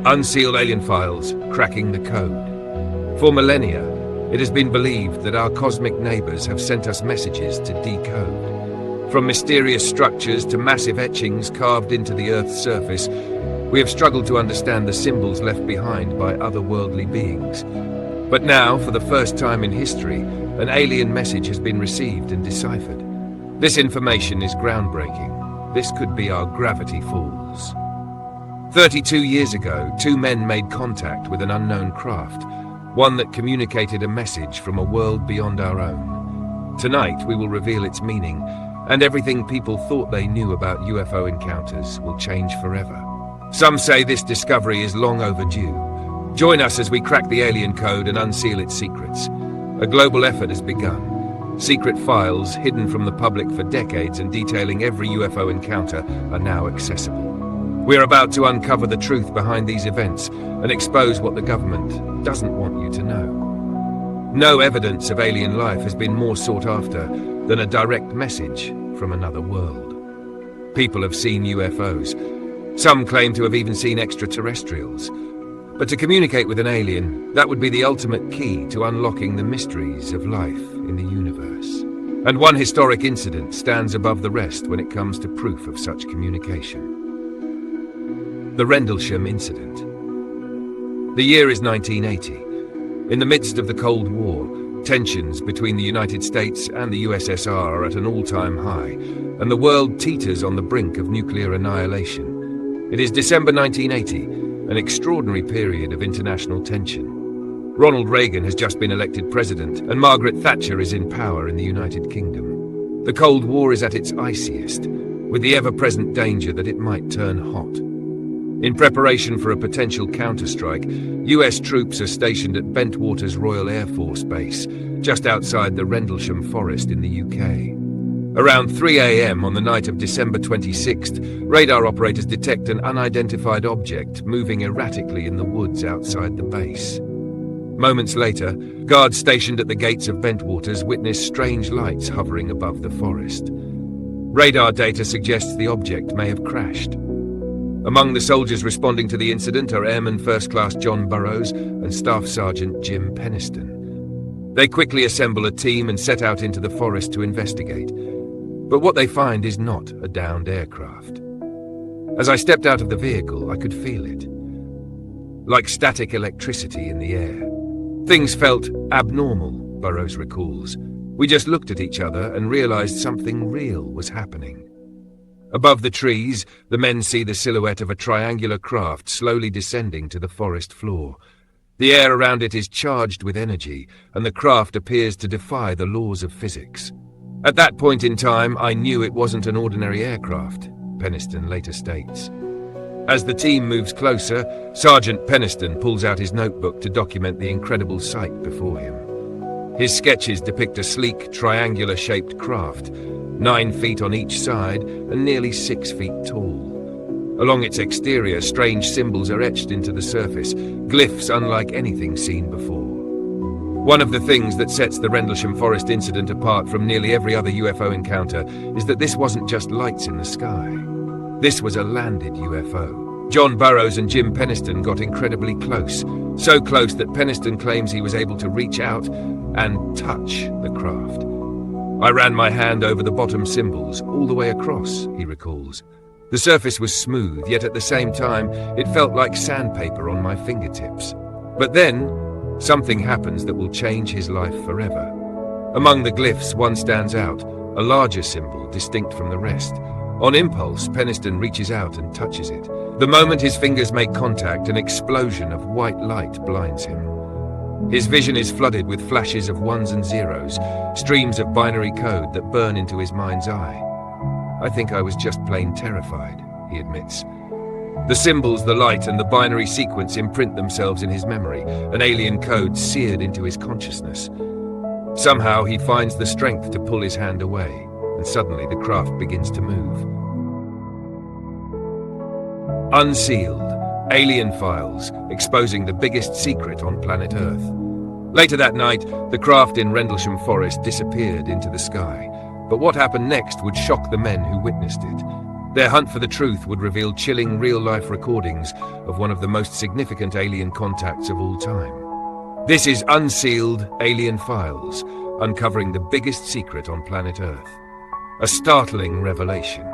Unsealed alien files, cracking the code. For millennia, it has been believed that our cosmic neighbors have sent us messages to decode. From mysterious structures to massive etchings carved into the Earth's surface, we have struggled to understand the symbols left behind by otherworldly beings. But now, for the first time in history, an alien message has been received and deciphered. This information is groundbreaking. This could be our gravity falls. 32 years ago, two men made contact with an unknown craft, one that communicated a message from a world beyond our own. Tonight, we will reveal its meaning, and everything people thought they knew about UFO encounters will change forever. Some say this discovery is long overdue. Join us as we crack the alien code and unseal its secrets. A global effort has begun. Secret files, hidden from the public for decades and detailing every UFO encounter, are now accessible. We're about to uncover the truth behind these events and expose what the government doesn't want you to know. No evidence of alien life has been more sought after than a direct message from another world. People have seen UFOs. Some claim to have even seen extraterrestrials. But to communicate with an alien, that would be the ultimate key to unlocking the mysteries of life in the universe. And one historic incident stands above the rest when it comes to proof of such communication. The Rendlesham Incident. The year is 1980. In the midst of the Cold War, tensions between the United States and the USSR are at an all-time high, and the world teeters on the brink of nuclear annihilation. It is December 1980, an extraordinary period of international tension. Ronald Reagan has just been elected president, and Margaret Thatcher is in power in the United Kingdom. The Cold War is at its iciest, with the ever-present danger that it might turn hot. In preparation for a potential counterstrike, US troops are stationed at Bentwaters Royal Air Force Base, just outside the Rendlesham Forest in the UK. Around 3 a.m. on the night of December 26th, radar operators detect an unidentified object moving erratically in the woods outside the base. Moments later, guards stationed at the gates of Bentwaters witness strange lights hovering above the forest. Radar data suggests the object may have crashed. Among the soldiers responding to the incident are Airman First Class John Burroughs and Staff Sergeant Jim Penniston. They quickly assemble a team and set out into the forest to investigate. But what they find is not a downed aircraft. As I stepped out of the vehicle, I could feel it. Like static electricity in the air. Things felt abnormal, Burroughs recalls. We just looked at each other and realized something real was happening. Above the trees, the men see the silhouette of a triangular craft slowly descending to the forest floor. The air around it is charged with energy, and the craft appears to defy the laws of physics. At that point in time, I knew it wasn't an ordinary aircraft, Penniston later states. As the team moves closer, Sergeant Penniston pulls out his notebook to document the incredible sight before him. His sketches depict a sleek, triangular-shaped craft, 9 feet on each side and nearly 6 feet tall. Along its exterior, strange symbols are etched into the surface, glyphs unlike anything seen before. One of the things that sets the Rendlesham Forest incident apart from nearly every other UFO encounter is that this wasn't just lights in the sky. This was a landed UFO. John Burroughs and Jim Penniston got incredibly close, so close that Penniston claims he was able to reach out and touch the craft. I ran my hand over the bottom symbols, all the way across, he recalls. The surface was smooth, yet at the same time, it felt like sandpaper on my fingertips. But then, something happens that will change his life forever. Among the glyphs, one stands out, a larger symbol distinct from the rest. On impulse, Penniston reaches out and touches it. The moment his fingers make contact, an explosion of white light blinds him. His vision is flooded with flashes of ones and zeros, streams of binary code that burn into his mind's eye. I think I was just plain terrified, he admits. The symbols, the light, and the binary sequence imprint themselves in his memory, an alien code seared into his consciousness. Somehow he finds the strength to pull his hand away, and suddenly the craft begins to move. Unsealed. Alien files, exposing the biggest secret on planet Earth. Later that night, the craft in Rendlesham Forest disappeared into the sky. But what happened next would shock the men who witnessed it. Their hunt for the truth would reveal chilling real-life recordings of one of the most significant alien contacts of all time. This is Unsealed Alien Files, uncovering the biggest secret on planet Earth. A startling revelation.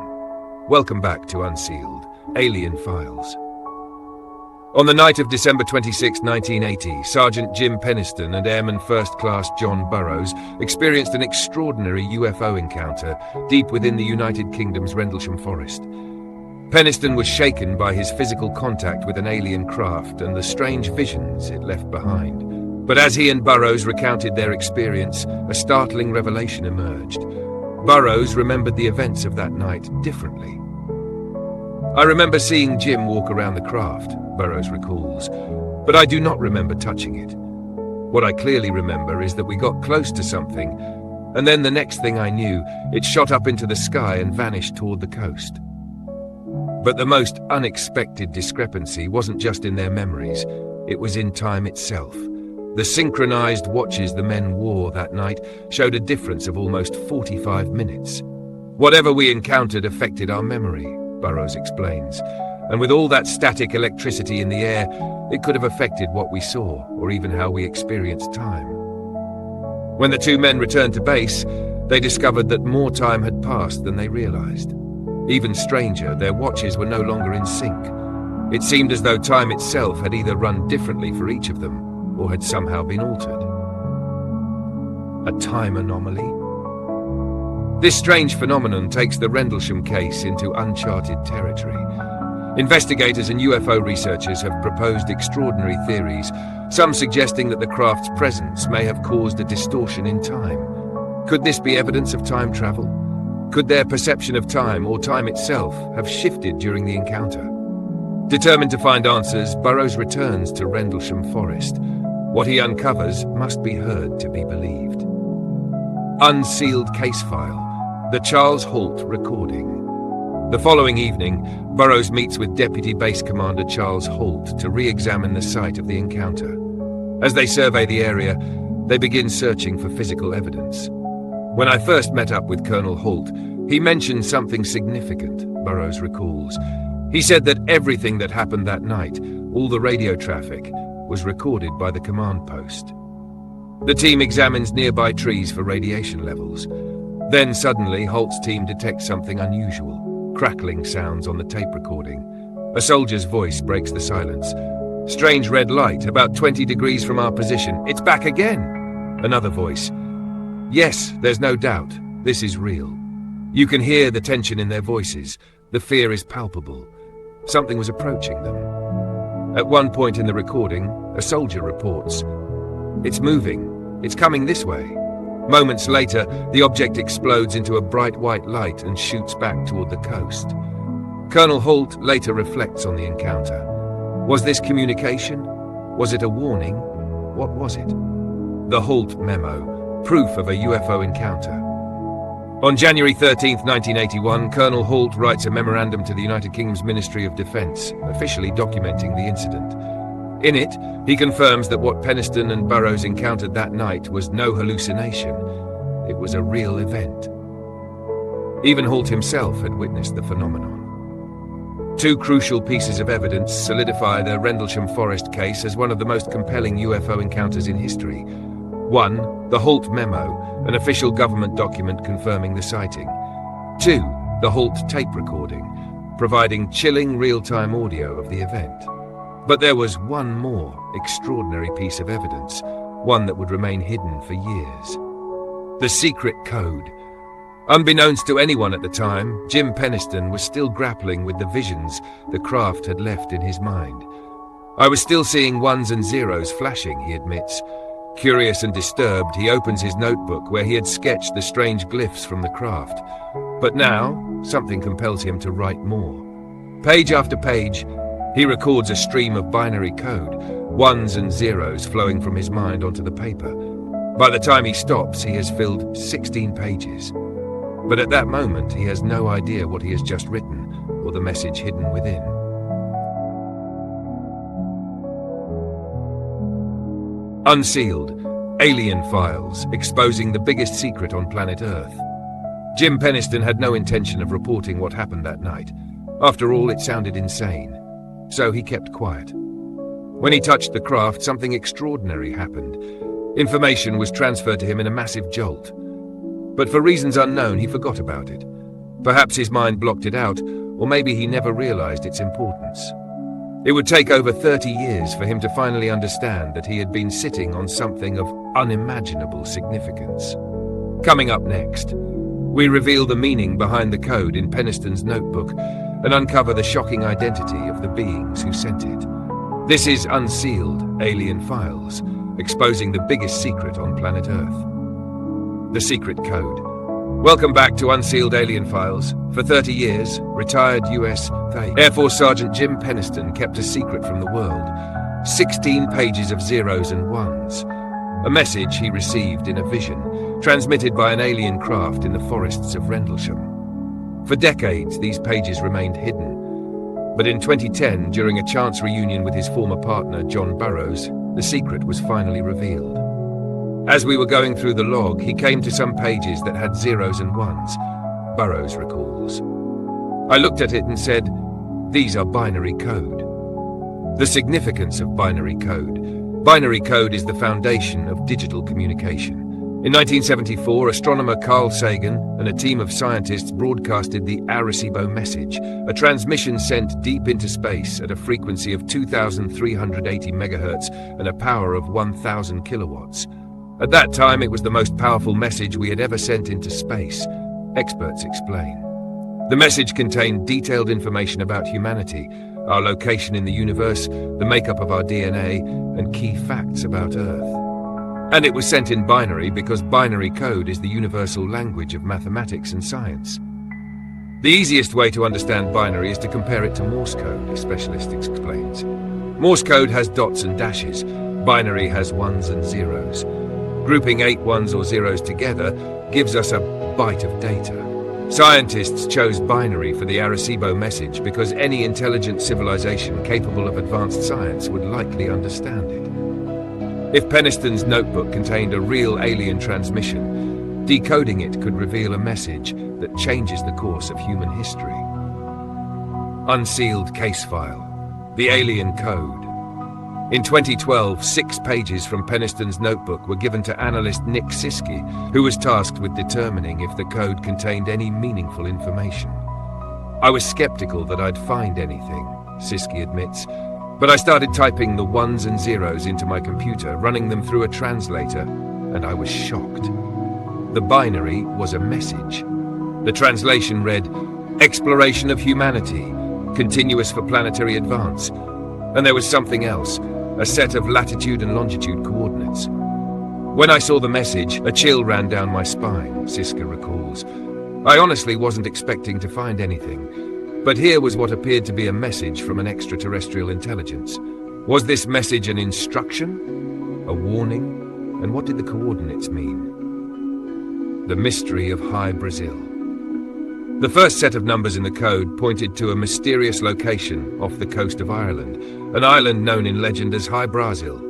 Welcome back to Unsealed Alien Files. On the night of December 26, 1980, Sergeant Jim Penniston and Airman First Class John Burroughs experienced an extraordinary UFO encounter deep within the United Kingdom's Rendlesham Forest. Penniston was shaken by his physical contact with an alien craft and the strange visions it left behind. But as he and Burroughs recounted their experience, a startling revelation emerged. Burroughs remembered the events of that night differently. "I remember seeing Jim walk around the craft," Burroughs recalls, "but I do not remember touching it. What I clearly remember is that we got close to something, and then the next thing I knew, it shot up into the sky and vanished toward the coast." But the most unexpected discrepancy wasn't just in their memories, it was in time itself. The synchronized watches the men wore that night showed a difference of almost 45 minutes. "Whatever we encountered affected our memory," Burroughs explains, "and with all that static electricity in the air, it could have affected what we saw, or even how we experienced time." When the two men returned to base, they discovered that more time had passed than they realized. Even stranger, their watches were no longer in sync. It seemed as though time itself had either run differently for each of them, or had somehow been altered. A time anomaly? This strange phenomenon takes the Rendlesham case into uncharted territory. Investigators and UFO researchers have proposed extraordinary theories, some suggesting that the craft's presence may have caused a distortion in time. Could this be evidence of time travel? Could their perception of time, or time itself, have shifted during the encounter? Determined to find answers, Burroughs returns to Rendlesham Forest. What he uncovers must be heard to be believed. Unsealed case file. The Charles Halt recording. The following evening, Burroughs meets with Deputy Base Commander Charles Halt to re-examine the site of the encounter. As they survey the area, they begin searching for physical evidence. "When I first met up with Colonel Halt, he mentioned something significant," Burroughs recalls. "He said that everything that happened that night, all the radio traffic, was recorded by the command post." The team examines nearby trees for radiation levels. Then suddenly, Holt's team detects something unusual, crackling sounds on the tape recording. A soldier's voice breaks the silence. "Strange red light, about 20 degrees from our position. It's back again!" Another voice. "Yes, there's no doubt. This is real." You can hear the tension in their voices. The fear is palpable. Something was approaching them. At one point in the recording, a soldier reports, "It's moving. It's coming this way." Moments later, the object explodes into a bright white light and shoots back toward the coast. Colonel Halt later reflects on the encounter. Was this communication? Was it a warning? What was it? The Halt Memo, proof of a UFO encounter. On January 13, 1981, Colonel Halt writes a memorandum to the United Kingdom's Ministry of Defence, officially documenting the incident. In it, he confirms that what Penniston and Burroughs encountered that night was no hallucination. It was a real event. Even Halt himself had witnessed the phenomenon. Two crucial pieces of evidence solidify the Rendlesham Forest case as one of the most compelling UFO encounters in history. One, the Halt Memo, an official government document confirming the sighting. Two, the Halt tape recording, providing chilling real-time audio of the event. But there was one more extraordinary piece of evidence, one that would remain hidden for years. The secret code. Unbeknownst to anyone at the time, Jim Penniston was still grappling with the visions the craft had left in his mind. "I was still seeing ones and zeros flashing," he admits. Curious and disturbed, he opens his notebook where he had sketched the strange glyphs from the craft. But now, something compels him to write more. Page after page, he records a stream of binary code, ones and zeros flowing from his mind onto the paper. By the time he stops, he has filled 16 pages. But at that moment, he has no idea what he has just written, or the message hidden within. Unsealed, Alien Files, exposing the biggest secret on planet Earth. Jim Penniston had no intention of reporting what happened that night. After all, it sounded insane. So he kept quiet. When he touched the craft, something extraordinary happened. Information was transferred to him in a massive jolt. But for reasons unknown, he forgot about it. Perhaps his mind blocked it out, or maybe he never realized its importance. It would take over 30 years for him to finally understand that he had been sitting on something of unimaginable significance. Coming up next, we reveal the meaning behind the code in Penniston's notebook and uncover the shocking identity of the beings who sent it. This is Unsealed Alien Files, exposing the biggest secret on planet Earth. The secret code. Welcome back to Unsealed Alien Files. For 30 years, retired U.S. Air Force Sergeant Jim Penniston kept a secret from the world. 16 pages of zeros and ones. A message he received in a vision, transmitted by an alien craft in the forests of Rendlesham. For decades, these pages remained hidden. But in 2010, during a chance reunion with his former partner, John Burroughs, the secret was finally revealed. As we were going through the log, he came to some pages that had zeros and ones, Burroughs recalls. I looked at it and said, "These are binary code." The significance of binary code. Binary code is the foundation of digital communication. In 1974, astronomer Carl Sagan and a team of scientists broadcasted the Arecibo message, a transmission sent deep into space at a frequency of 2,380 megahertz and a power of 1,000 kilowatts. At that time, it was the most powerful message we had ever sent into space, experts explain. The message contained detailed information about humanity, our location in the universe, the makeup of our DNA, and key facts about Earth. And it was sent in binary because binary code is the universal language of mathematics and science. The easiest way to understand binary is to compare it to Morse code, a specialist explains. Morse code has dots and dashes. Binary has ones and zeros. Grouping 8 ones or zeros together gives us a byte of data. Scientists chose binary for the Arecibo message because any intelligent civilization capable of advanced science would likely understand it. If Penniston's notebook contained a real alien transmission, decoding it could reveal a message that changes the course of human history. Unsealed case file. The alien code. In 2012, 6 pages from Penniston's notebook were given to analyst Nick Siski, who was tasked with determining if the code contained any meaningful information. I was skeptical that I'd find anything, Siski admits, but I started typing the ones and zeros into my computer, running them through a translator, and I was shocked. The binary was a message. The translation read, "Exploration of humanity, continuous for planetary advance." And there was something else, a set of latitude and longitude coordinates. When I saw the message, a chill ran down my spine, Siska recalls. I honestly wasn't expecting to find anything, but here was what appeared to be a message from an extraterrestrial intelligence. Was this message an instruction? A warning? And what did the coordinates mean? The mystery of High Brazil. The first set of numbers in the code pointed to a mysterious location off the coast of Ireland, an island known in legend as High Brazil,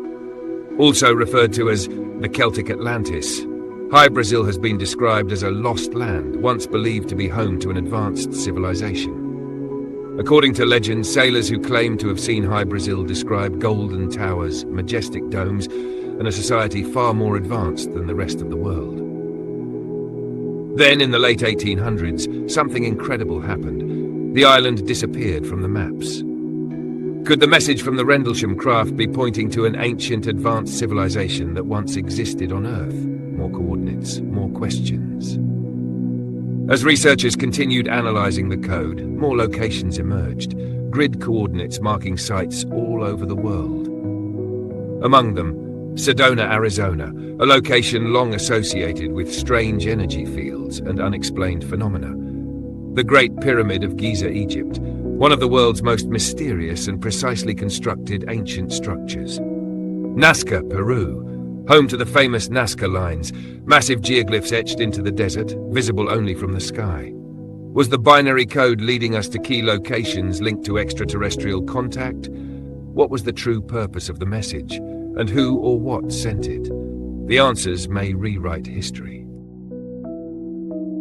also referred to as the Celtic Atlantis. High Brazil has been described as a lost land, once believed to be home to an advanced civilization. According to legend, sailors who claim to have seen High Brazil describe golden towers, majestic domes, and a society far more advanced than the rest of the world. Then, in the late 1800s, something incredible happened. The island disappeared from the maps. Could the message from the Rendlesham craft be pointing to an ancient, advanced civilization that once existed on Earth? More coordinates, more questions. As researchers continued analyzing the code, more locations emerged, grid coordinates marking sites all over the world. Among them, Sedona, Arizona, a location long associated with strange energy fields and unexplained phenomena. The Great Pyramid of Giza, Egypt, one of the world's most mysterious and precisely constructed ancient structures. Nazca, Peru, home to the famous Nazca lines, massive geoglyphs etched into the desert, visible only from the sky. Was the binary code leading us to key locations linked to extraterrestrial contact? What was the true purpose of the message? And who or what sent it? The answers may rewrite history.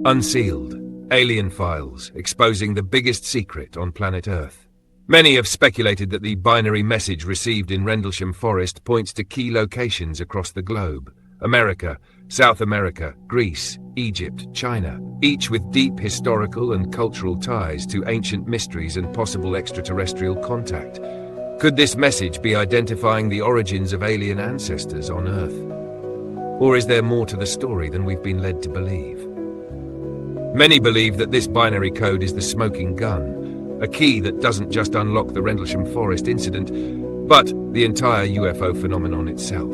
Unsealed. Alien files, exposing the biggest secret on planet Earth. Many have speculated that the binary message received in Rendlesham Forest points to key locations across the globe. America, South America, Greece, Egypt, China, each with deep historical and cultural ties to ancient mysteries and possible extraterrestrial contact. Could this message be identifying the origins of alien ancestors on Earth? Or is there more to the story than we've been led to believe? Many believe that this binary code is the smoking gun, a key that doesn't just unlock the Rendlesham Forest incident, but the entire UFO phenomenon itself.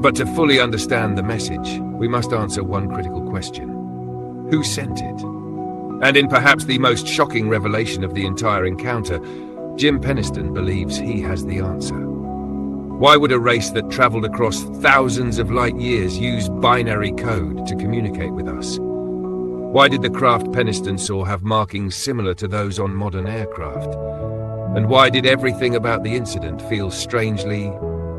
But to fully understand the message, we must answer one critical question. Who sent it? And in perhaps the most shocking revelation of the entire encounter, Jim Penniston believes he has the answer. Why would a race that traveled across thousands of light years use binary code to communicate with us? Why did the craft Penniston saw have markings similar to those on modern aircraft? And why did everything about the incident feel strangely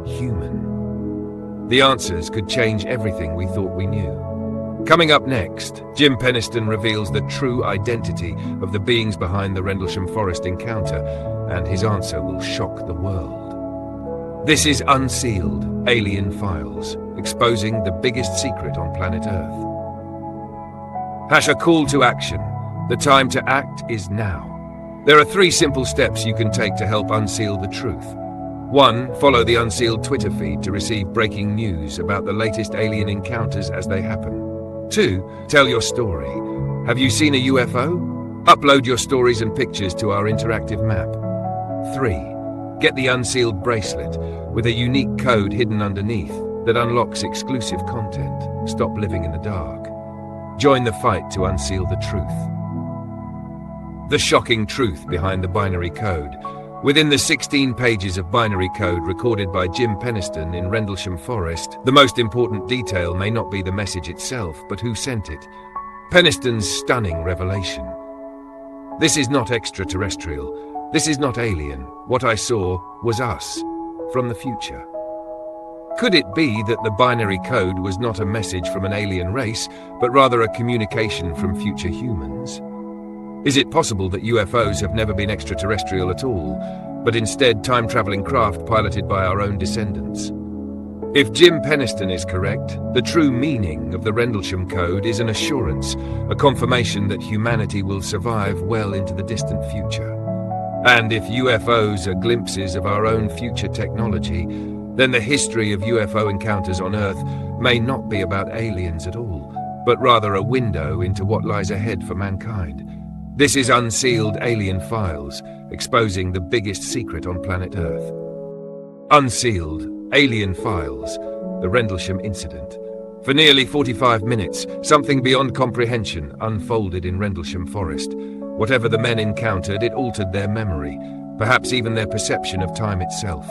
human? The answers could change everything we thought we knew. Coming up next, Jim Penniston reveals the true identity of the beings behind the Rendlesham Forest encounter, and his answer will shock the world. This is Unsealed, Alien Files, exposing the biggest secret on planet Earth. A call to action. The time to act is now. There are 3 simple steps you can take to help unseal the truth. 1. Follow the Unsealed Twitter feed to receive breaking news about the latest alien encounters as they happen. 2. Tell your story. Have you seen a UFO? Upload your stories and pictures to our interactive map. 3. Get the Unsealed bracelet with a unique code hidden underneath that unlocks exclusive content. Stop living in the dark. Join the fight to unseal the truth. The shocking truth behind the binary code. Within the 16 pages of binary code recorded by Jim Penniston in Rendlesham Forest, the most important detail may not be the message itself, but who sent it. Penniston's stunning revelation. This is not extraterrestrial. This is not alien. What I saw was us, from the future. Could it be that the binary code was not a message from an alien race, but rather a communication from future humans? Is it possible that UFOs have never been extraterrestrial at all, but instead time-traveling craft piloted by our own descendants? If Jim Penniston is correct, the true meaning of the Rendlesham Code is an assurance, a confirmation that humanity will survive well into the distant future. And if UFOs are glimpses of our own future technology, then the history of UFO encounters on Earth may not be about aliens at all, but rather a window into what lies ahead for mankind. This is Unsealed Alien Files, exposing the biggest secret on planet Earth. Unsealed Alien Files, the Rendlesham Incident. For nearly 45 minutes, something beyond comprehension unfolded in Rendlesham Forest. Whatever the men encountered, it altered their memory, perhaps even their perception of time itself.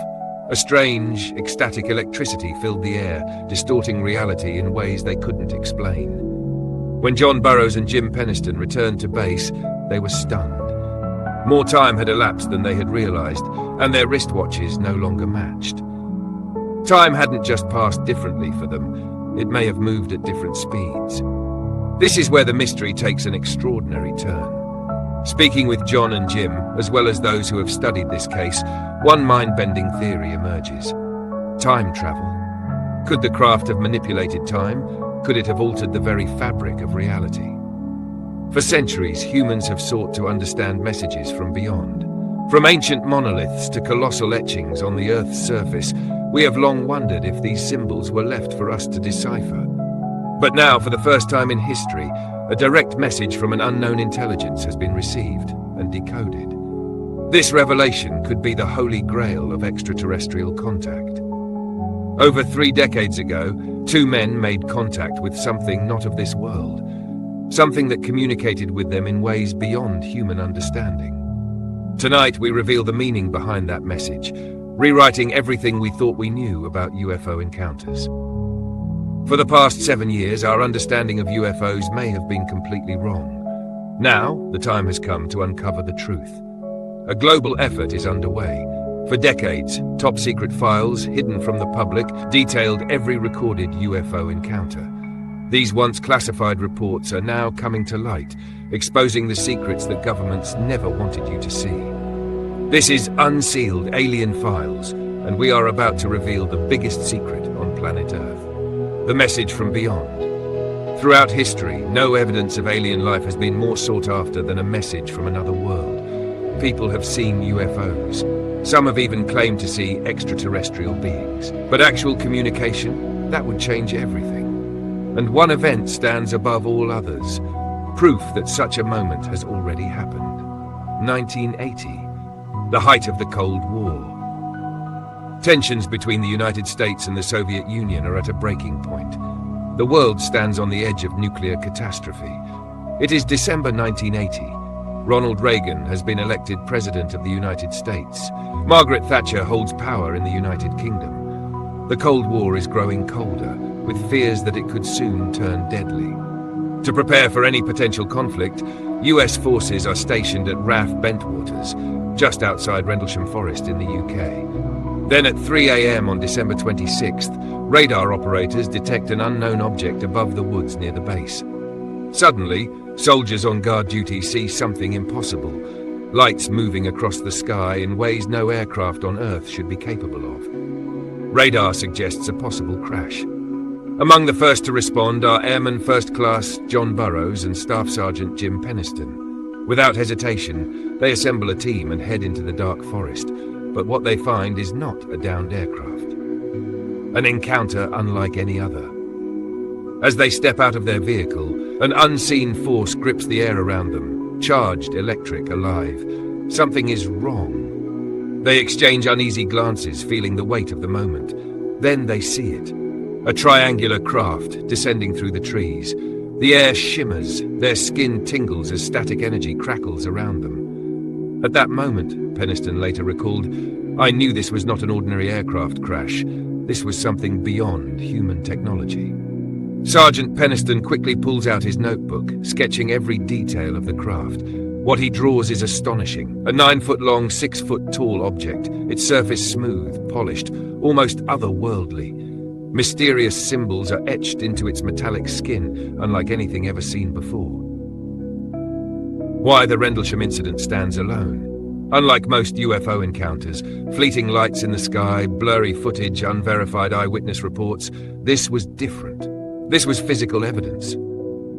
A strange, ecstatic electricity filled the air, distorting reality in ways they couldn't explain. When John Burroughs and Jim Penniston returned to base, they were stunned. More time had elapsed than they had realized, and their wristwatches no longer matched. Time hadn't just passed differently for them, it may have moved at different speeds. This is where the mystery takes an extraordinary turn. Speaking with John and Jim, as well as those who have studied this case, one mind-bending theory emerges. Time travel. Could the craft have manipulated time? Could it have altered the very fabric of reality? For centuries, humans have sought to understand messages from beyond. From ancient monoliths to colossal etchings on the Earth's surface, we have long wondered if these symbols were left for us to decipher. But now, for the first time in history, a direct message from an unknown intelligence has been received and decoded. This revelation could be the holy grail of extraterrestrial contact. Over 3 decades ago, 2 men made contact with something not of this world, something that communicated with them in ways beyond human understanding. Tonight, we reveal the meaning behind that message, rewriting everything we thought we knew about UFO encounters. For the past 7 years, our understanding of UFOs may have been completely wrong. Now, the time has come to uncover the truth. A global effort is underway. For decades, top-secret files hidden from the public detailed every recorded UFO encounter. These once classified reports are now coming to light, exposing the secrets that governments never wanted you to see. This is Unsealed Alien Files, and we are about to reveal the biggest secret on planet Earth. The message from beyond. Throughout history, no evidence of alien life has been more sought after than a message from another world. People have seen UFOs. Some have even claimed to see extraterrestrial beings. But actual communication, that would change everything. And one event stands above all others. Proof that such a moment has already happened. 1980. The height of the Cold War. Tensions between the United States and the Soviet Union are at a breaking point. The world stands on the edge of nuclear catastrophe. It is December 1980. Ronald Reagan has been elected President of the United States. Margaret Thatcher holds power in the United Kingdom. The Cold War is growing colder, with fears that it could soon turn deadly. To prepare for any potential conflict, US forces are stationed at RAF Bentwaters, just outside Rendlesham Forest in the UK. Then at 3 a.m. on December 26th, radar operators detect an unknown object above the woods near the base. Suddenly, soldiers on guard duty see something impossible, lights moving across the sky in ways no aircraft on Earth should be capable of. Radar suggests a possible crash. Among the first to respond are Airman First Class John Burroughs and Staff Sergeant Jim Penniston. Without hesitation, they assemble a team and head into the dark forest, but what they find is not a downed aircraft. An encounter unlike any other. As they step out of their vehicle, an unseen force grips the air around them, charged, electric, alive. Something is wrong. They exchange uneasy glances, feeling the weight of the moment. Then they see it. A triangular craft descending through the trees. The air shimmers, their skin tingles as static energy crackles around them. At that moment, Penniston later recalled, I knew this was not an ordinary aircraft crash. This was something beyond human technology. Sergeant Penniston quickly pulls out his notebook, sketching every detail of the craft. What he draws is astonishing. A 9-foot-long, 6-foot-tall object, its surface smooth, polished, almost otherworldly. Mysterious symbols are etched into its metallic skin, unlike anything ever seen before. Why the Rendlesham incident stands alone. Unlike most UFO encounters, fleeting lights in the sky, blurry footage, unverified eyewitness reports, this was different. This was physical evidence.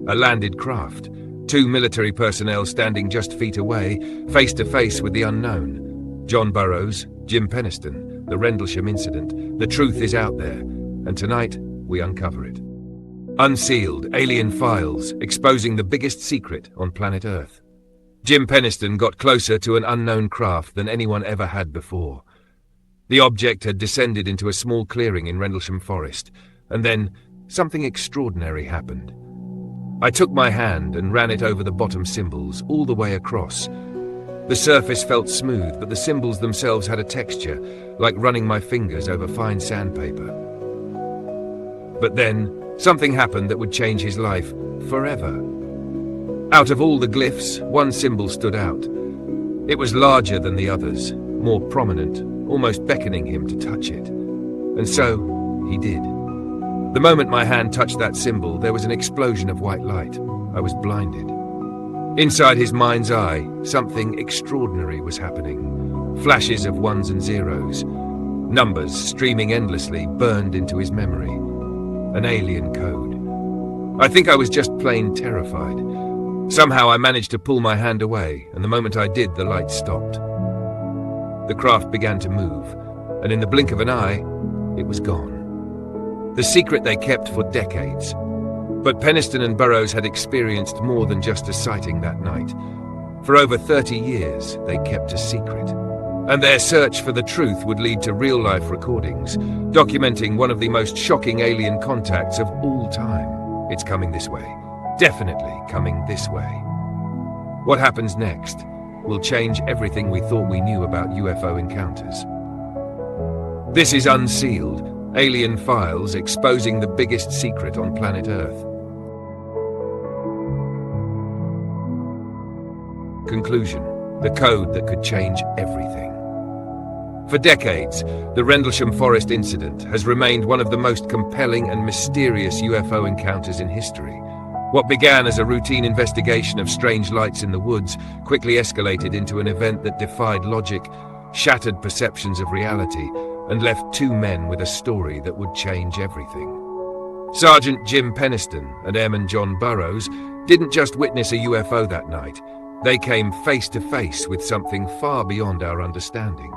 A landed craft, 2 military personnel standing just feet away, face to face with the unknown. John Burroughs, Jim Penniston, the Rendlesham incident. The truth is out there. And tonight, we uncover it. Unsealed Alien Files, exposing the biggest secret on planet Earth. Jim Penniston got closer to an unknown craft than anyone ever had before. The object had descended into a small clearing in Rendlesham Forest, and then something extraordinary happened. I took my hand and ran it over the bottom symbols, all the way across. The surface felt smooth, but the symbols themselves had a texture, like running my fingers over fine sandpaper. But then, something happened that would change his life forever. Out of all the glyphs, one symbol stood out. It was larger than the others, more prominent, almost beckoning him to touch it. And so, he did. The moment my hand touched that symbol, there was an explosion of white light. I was blinded. Inside his mind's eye, something extraordinary was happening. Flashes of ones and zeros. Numbers streaming endlessly burned into his memory. An alien code. I think I was just plain terrified. Somehow I managed to pull my hand away, and the moment I did, the light stopped. The craft began to move, and in the blink of an eye, it was gone. The secret they kept for decades. But Penniston and Burroughs had experienced more than just a sighting that night. For over 30 years, they kept a secret. And their search for the truth would lead to real-life recordings, documenting one of the most shocking alien contacts of all time. It's coming this way. Definitely coming this way. What happens next will change everything we thought we knew about UFO encounters. This is Unsealed, Alien Files exposing the biggest secret on planet Earth. Conclusion. The code that could change everything. For decades, the Rendlesham Forest incident has remained one of the most compelling and mysterious UFO encounters in history. What began as a routine investigation of strange lights in the woods quickly escalated into an event that defied logic, shattered perceptions of reality, and left two men with a story that would change everything. Sergeant Jim Penniston and Airman John Burroughs didn't just witness a UFO that night. They came face to face with something far beyond our understanding.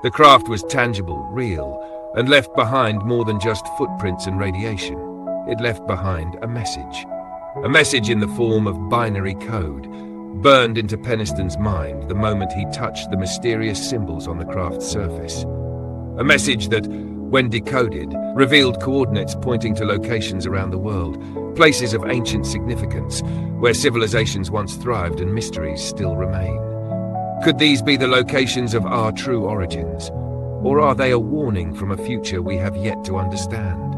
The craft was tangible, real, and left behind more than just footprints and radiation. It left behind a message. A message in the form of binary code, burned into Penniston's mind the moment he touched the mysterious symbols on the craft's surface. A message that, when decoded, revealed coordinates pointing to locations around the world, places of ancient significance, where civilizations once thrived and mysteries still remain. Could these be the locations of our true origins? Or are they a warning from a future we have yet to understand?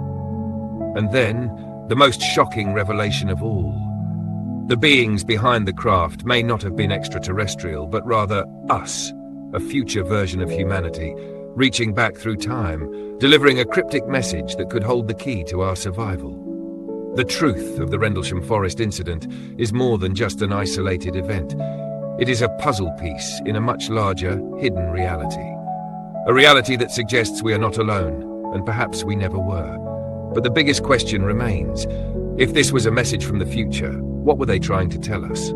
And then, the most shocking revelation of all. The beings behind the craft may not have been extraterrestrial, but rather us, a future version of humanity, reaching back through time, delivering a cryptic message that could hold the key to our survival. The truth of the Rendlesham Forest incident is more than just an isolated event. It is a puzzle piece in a much larger, hidden reality. A reality that suggests we are not alone, and perhaps we never were. But the biggest question remains, if this was a message from the future, what were they trying to tell us?